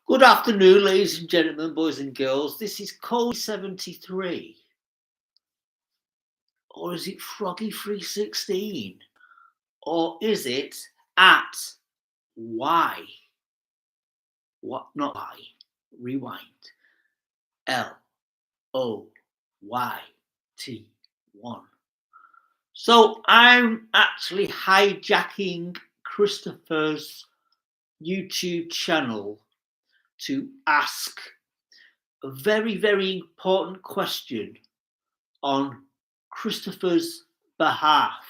Good afternoon, ladies and gentlemen, boys and girls. This is Code 73. Or is it Froggy 316? Or is it at Y? What? Not Y. Rewind. LOYT1. So I'm actually hijacking Christopher's YouTube channel to ask a very, very important question on Christopher's behalf.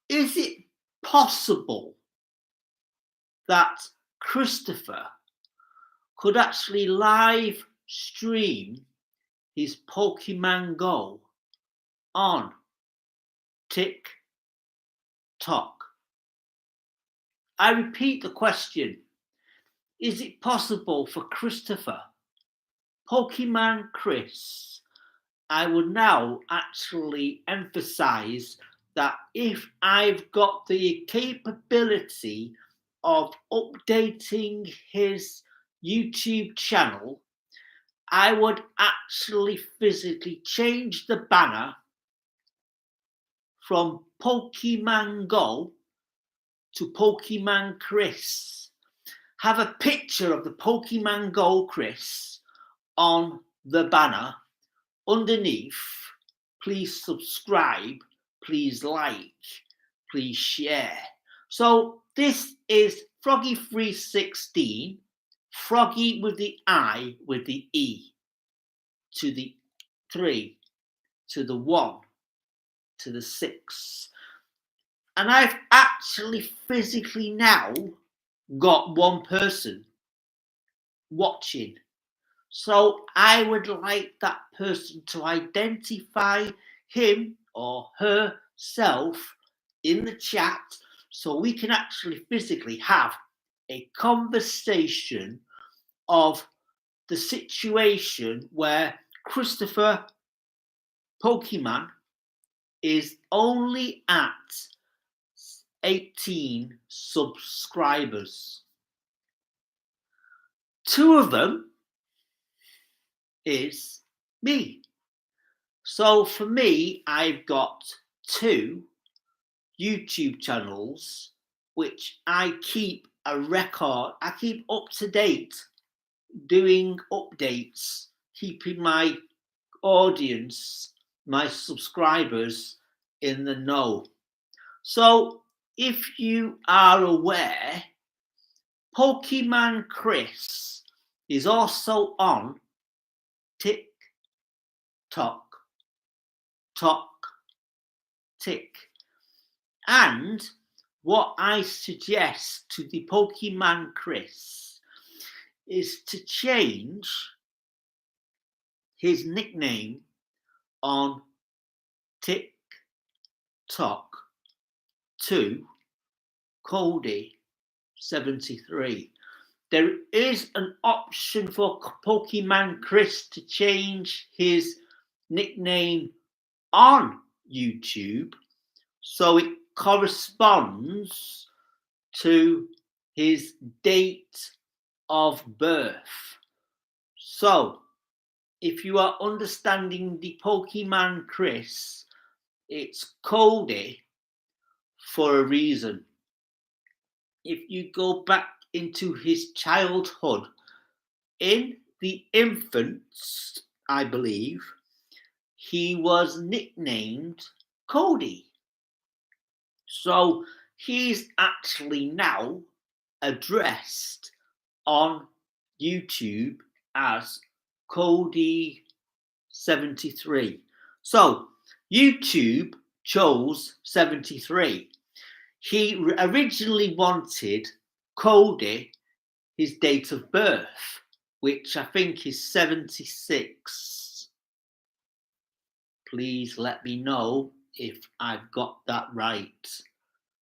Is it possible that Christopher could actually live stream his Pokemon Go on Tik Tok? I repeat the question. Is it possible for Christopher, Pokemon Chris? I would now actually emphasize that if I've got the capability of updating his YouTube channel, I would actually physically change the banner from Pokemon Go to Pokemon Chris. Have a picture of the Pokemon Go Chris on the banner. Underneath, please subscribe, please like, please share. So this is Froggy316, Froggy with the I with the E, to the 3, to the 1, to the 6. And I've actually physically now got one person watching. So I would like that person to identify him or herself in the chat so we can actually physically have a conversation of the situation where Christopher Pokemon is only at 18 subscribers. 2 of them is me. So for me, I've got 2 YouTube channels which I keep a record. I keep up to date, doing updates, keeping my audience, my subscribers in the know. So if you are aware, Pokemon Chris is also on Tik Tok, Tick. And what I suggest to the Pokemon Chris is to change his nickname on Tik Tok to Cody73. There is an option for Pokemon Chris to change his nickname on YouTube so it corresponds to his date of birth. So if you are understanding the Pokemon Chris, it's Cody for a reason. If you go back into his childhood, in the infants, I believe, he was nicknamed Cody. So he's actually now addressed on YouTube as Cody73. So YouTube chose 73. He originally wanted Cody, his date of birth, which I think is 76. Please let me know if I've got that right.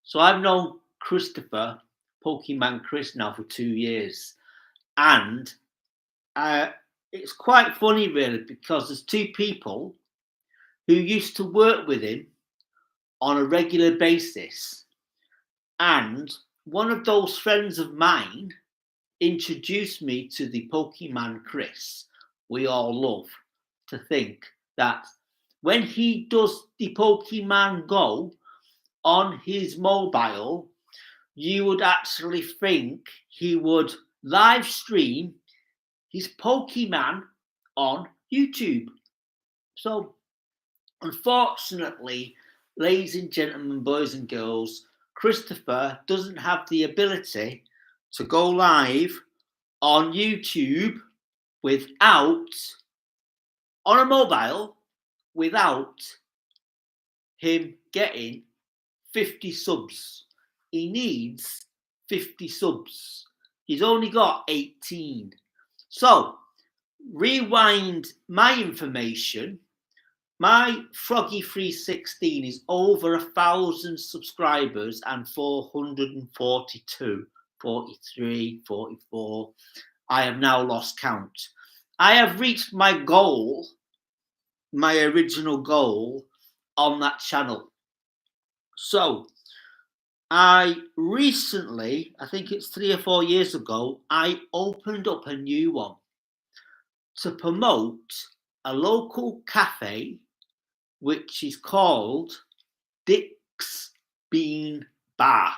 So I've known Christopher, Pokemon Chris, now for 2 years. And it's quite funny, really, because there's 2 people who used to work with him on a regular basis. And one of those friends of mine introduced me to the Pokemon Chris we all love to think that when he does the Pokemon Go on his mobile, you would actually think he would live stream his Pokemon on YouTube. So, unfortunately, ladies and gentlemen, boys and girls, Christopher doesn't have the ability to go live on YouTube without, on a mobile, without him getting 50 subs. He needs 50 subs. He's only got 18. So, rewind my information. My Froggy316 is over 1,000 subscribers and 442, 43, 44. I have now lost count. I have reached my goal, my original goal on that channel. So, I recently, I think it's 3 or 4 years ago, I opened up a new one to promote a local cafe which is called Dick's Bean Bar,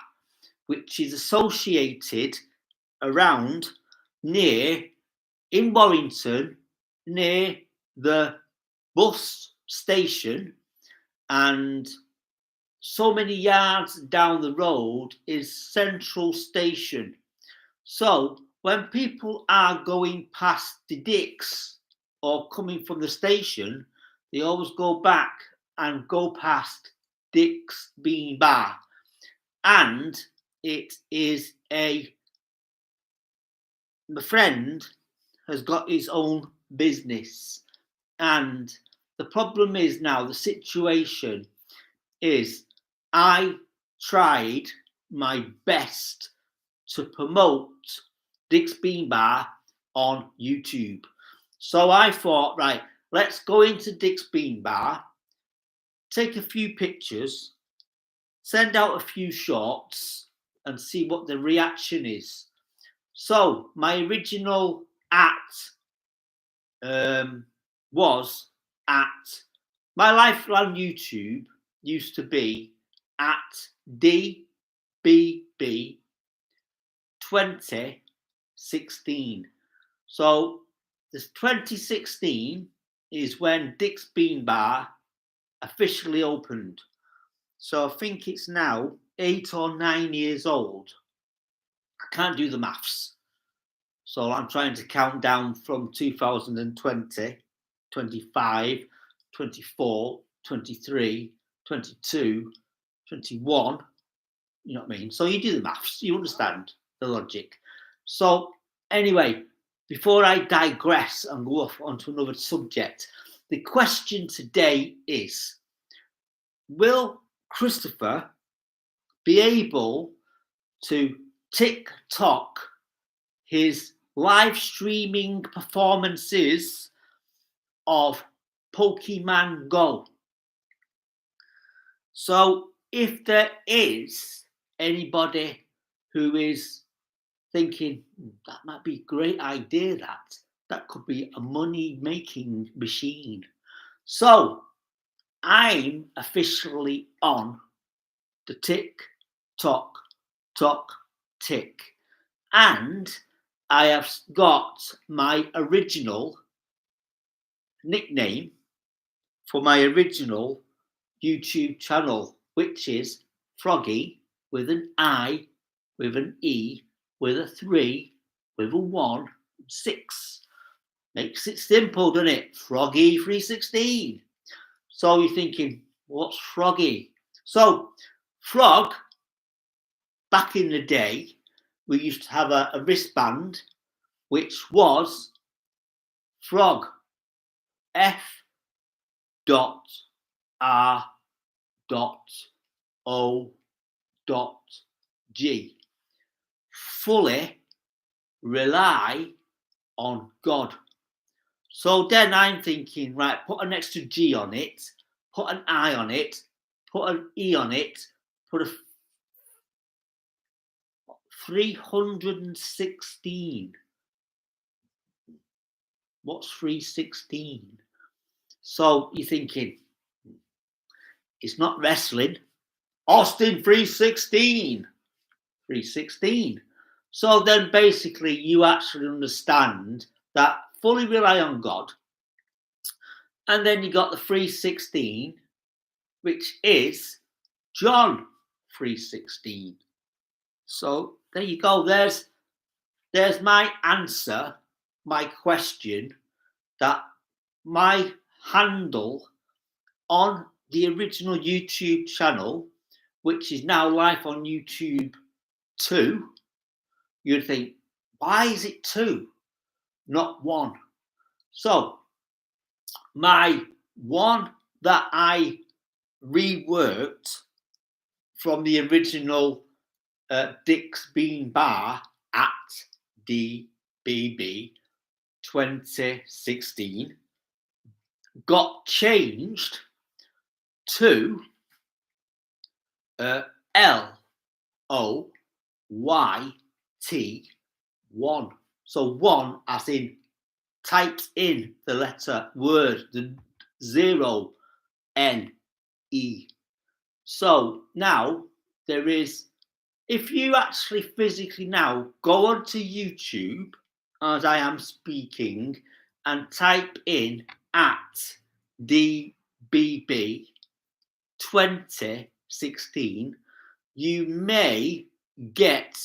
which is associated around near in Warrington, near the bus station, and so many yards down the road is Central Station. So when people are going past the Dick's or coming from the station, they always go back and go past Dick's Bean Bar. And it is my friend has got his own business. And the problem is now, the situation is, I tried my best to promote Dick's Bean Bar on YouTube. So I thought, right, let's go into Dick's Bean Bar, take a few pictures, send out a few shorts and see what the reaction is. So my original was at, my lifelong YouTube used to be at DBB 2016. So this 2016 is when Dick's Bean Bar officially opened. So I think it's now 8 or 9 years old. I can't do the maths. So I'm trying to count down from 2020, 25, 24, 23, 22, 21. You know what I mean? So you do the maths, you understand the logic. So anyway, before I digress and go off onto another subject, the question today is, will Christopher be able to TikTok his live streaming performances of Pokemon Go? So if there is anybody who is thinking that might be a great idea, that could be a money making machine. So I'm officially on the TikTok tick, and I have got my original nickname for my original YouTube channel, which is Froggy with an I, with an E, with a 3, with a 1, 6. Makes it simple, doesn't it? Froggy316. So you're thinking, what's Froggy? So Frog, back in the day, we used to have a wristband, which was Frog, F.R.O.G. Fully rely on God. So then I'm thinking, right, put an extra G on it, put an I on it, put an E on it, put a 316. What's 316? So you're thinking, it's not wrestling. Austin 316. 316. So then basically you actually understand that fully rely on God. And then you got the 316, which is John 316. So there you go. There's my answer, my question, that my handle on the original YouTube channel, which is now live on YouTube 2, you'd think, why is it 2, not 1? So my one that I reworked from the original Dick's Bean Bar at DBB 2016 got changed to LOYT1. So 1 as in typed in the letter word, the 0 NE. So now there is, if you actually physically now go onto YouTube as I am speaking and type in at DBB 2016, you may get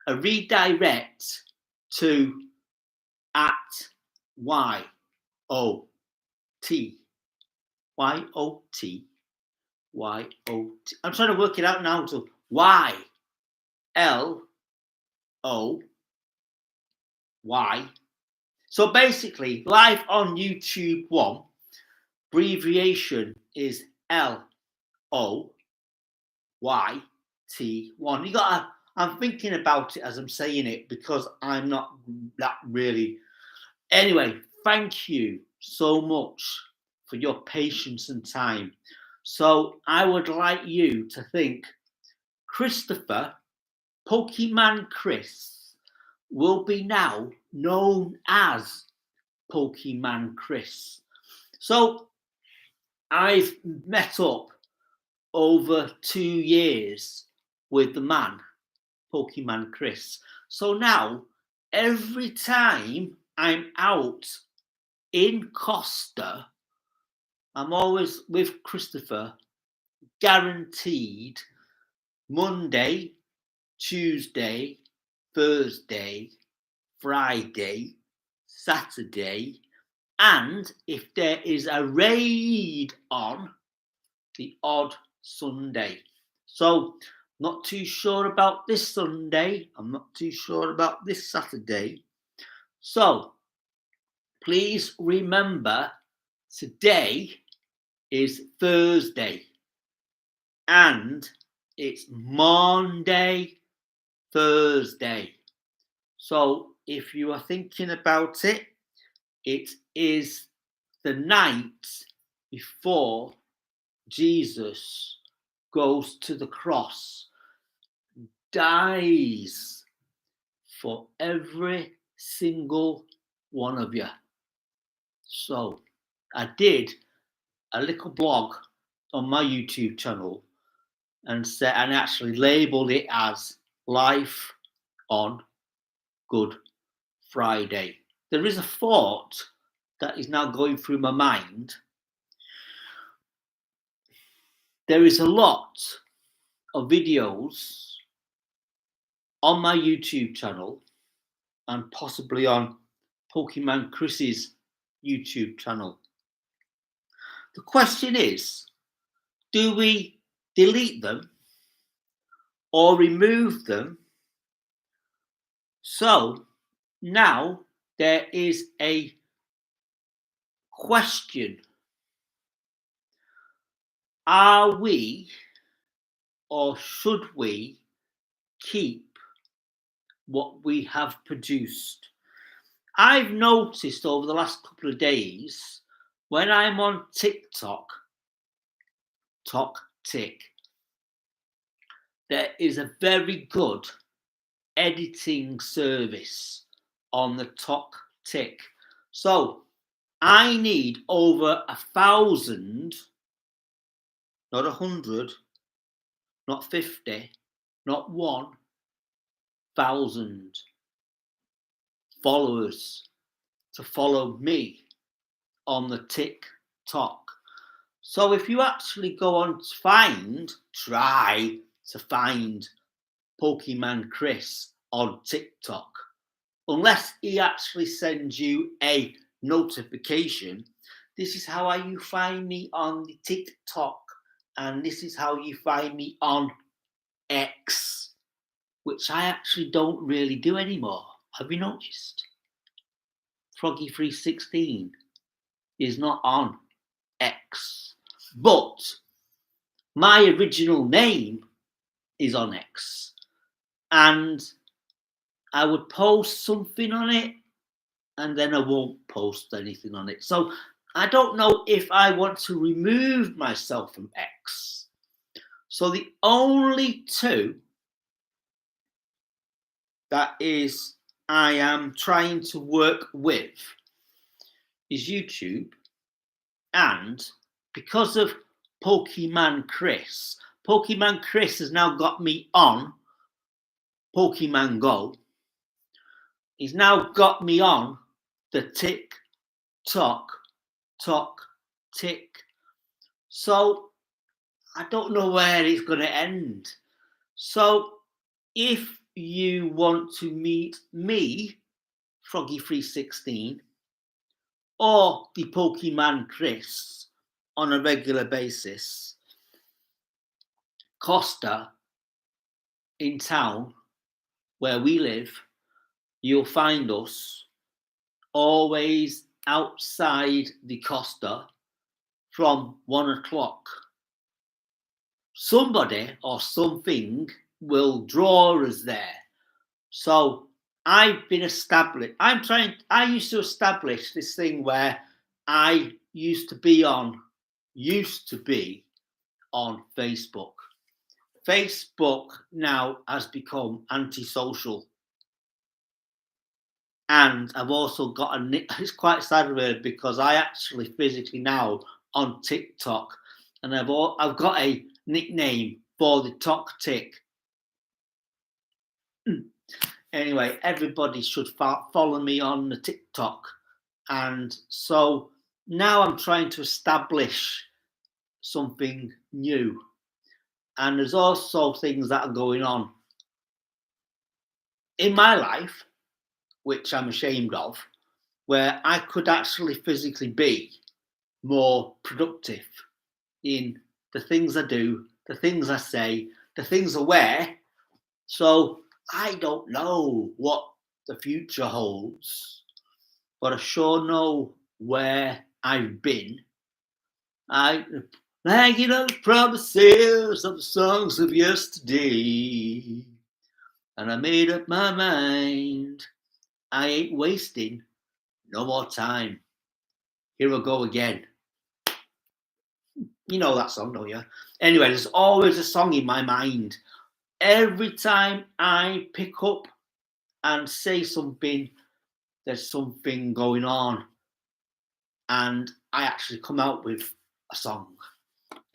a redirect to at YOT. I'm trying to work it out now to YLOY. So basically, live on YouTube 1, abbreviation is LOYT1. You got. I'm thinking about it as I'm saying it because I'm not that really. Anyway, thank you so much for your patience and time. So I would like you to think Christopher, Pokemon Chris, will be now known as Pokemon Chris. So I've met up over 2 years with the man, Pokemon Chris. So now every time I'm out in Costa, I'm always with Christopher, guaranteed Monday, Tuesday, Thursday, Friday, Saturday, and if there is a raid on, the odd Sunday. So not too sure about this Sunday. I'm not too sure about this Saturday. So please remember, today is Thursday and it's Monday, Thursday. So if you are thinking about it, it is the night before Jesus goes to the cross, dies for every single one of you. So I did a little blog on my YouTube channel and actually labeled it as Life on Good Friday. There is a thought that is now going through my mind. There is a lot of videos on my YouTube channel and possibly on Pokemon Chris's YouTube channel. The question is, do we delete them or remove them? So now there is a question. Are we or should we keep what we have produced? I've noticed over the last couple of days when I'm on TikTok, Tik, there is a very good editing service on the Tik. So I need over 1,000, not 100, not 50, not 1,000 followers to follow me on the TikTok. So if you actually go on to try to find Pokemon Chris on TikTok, unless he actually sends you a notification, this is how you find me on the TikTok, and this is how you find me on X, which I actually don't really do anymore. Have you noticed? Froggy316 is not on X, but my original name is on X, and I would post something on it and then I won't post anything on it. So I don't know if I want to remove myself from X. So the only two that is I am trying to work with is YouTube, and because of Pokemon Chris has now got me on Pokemon Go. He's now got me on the TikTok, Tik. So I don't know where it's going to end. So if you want to meet me, Froggy316, or the Pokemon Chris on a regular basis, Costa in town where we live, you'll find us always outside the Costa from 1 o'clock. Somebody or something will draw us there. So I've been established. I used to establish this thing where I used to be on Facebook. Facebook now has become antisocial. And I've also got it's quite sad word, because I actually physically now on TikTok, and I've got a nickname for the Tik. Anyway, everybody should follow me on the TikTok. And so now I'm trying to establish something new. And there's also things that are going on in my life, which I'm ashamed of, where I could actually physically be more productive in the things I do, the things I say, the things I wear. So I don't know what the future holds, but I sure know where I've been. Hanging up the promises of the songs of yesterday, and I made up my mind. I ain't wasting no more time. Here I go again. You know that song, don't you? Anyway, there's always a song in my mind. Every time I pick up and say something, there's something going on, and I actually come out with a song.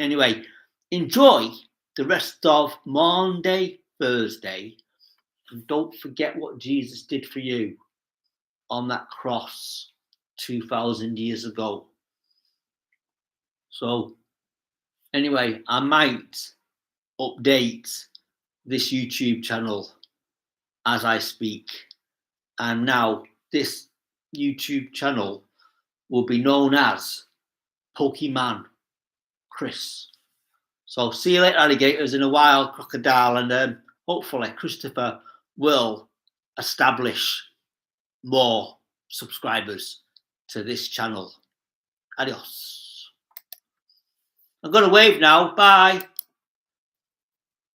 Anyway, enjoy the rest of Monday, Thursday, and don't forget what Jesus did for you on that cross 2,000 years ago. So anyway, I might update this YouTube channel as I speak, and now this YouTube channel will be known as Pokemon Chris. So see you later, alligators, in a while, crocodile, and hopefully Christopher will establish more subscribers to this channel. Adios. I'm going to wave now. Bye.